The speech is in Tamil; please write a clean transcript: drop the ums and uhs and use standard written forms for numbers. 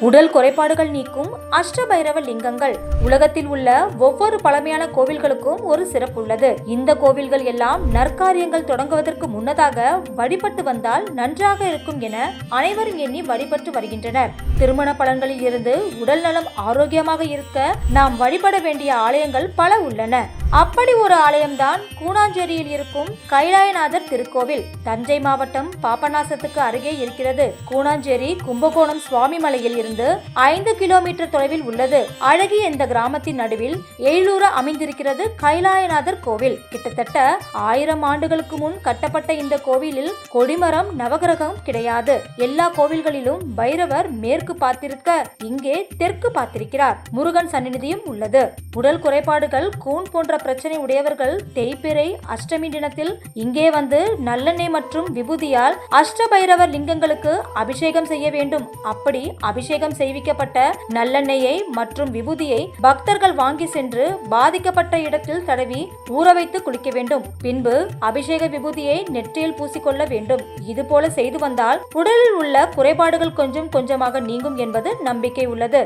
உடல் குறைபாடுகள் நீக்கும் அஷ்டபைரவ லிங்கங்கள். உலகத்தில் உள்ள ஒவ்வொரு பழமையான கோவில்களுக்கும் ஒரு சிறப்பு உள்ளது. இந்த கோவில்கள் எல்லாம் நற்காரியங்கள் தொடங்குவதற்கு முன்னதாக வழிபட்டு வந்தால் நன்றாக இருக்கும் என அனைவரும் எண்ணி வழிபட்டு வருகின்றனர். திருமண பலன்களில் இருந்து உடல் நலம் ஆரோக்கியமாக இருக்க நாம் வழிபட வேண்டிய ஆலயங்கள் பல உள்ளன. அப்படி ஒரு ஆலயம்தான் கூனாஞ்சேரியில் இருக்கும் கைலாயநாதர் திருக்கோவில். தஞ்சை மாவட்டம் பாபநாசத்துக்கு அருகே இருக்கிறது. கூனாஞ்சேரி கும்பகோணம் சுவாமி மலையில் இருந்து 5 கிலோமீட்டர் தொலைவில் உள்ளது. அழகிய இந்த கிராமத்தின் நடுவில் எயிலூர அமைந்திருக்கிறது கைலாயநாதர் கோவில். கிட்டத்தட்ட 1000 ஆண்டுகளுக்கு முன் கட்டப்பட்ட இந்த கோவிலில் கொடிமரம் நவகிரகம் கிடையாது. எல்லா கோவில்களிலும் பைரவர் மேற்கு பார்த்திருக்க இங்கே தெற்கு பார்த்திருக்கிறார். முருகன் சந்நிதியும் உள்ளது. உடல் குறைபாடுகள் கூன் போன்ற பிரச்சனை உடையவர்கள் தேய்பிறை அஷ்டமி தினத்தில் இங்கே வந்து நல்லெண்ணெய் மற்றும் விபூதியால் அஷ்டபைரவர் லிங்கங்களுக்கு அபிஷேகம் செய்ய வேண்டும். அப்படி அபிஷேகம் செய்விக்கப்பட்ட நல்லெண்ணெயை மற்றும் விபூதியை பக்தர்கள் வாங்கி சென்று பாதிக்கப்பட்ட இடத்தில் தடவி ஊற வைத்து குளிக்க வேண்டும். பின்பு அபிஷேக விபூதியை நெற்றியில் பூசிக்கொள்ள வேண்டும். இது போல செய்து வந்தால் உடலில் உள்ள குறைபாடுகள் கொஞ்சம் கொஞ்சமாக நீங்கும் என்பது நம்பிக்கை உள்ளது.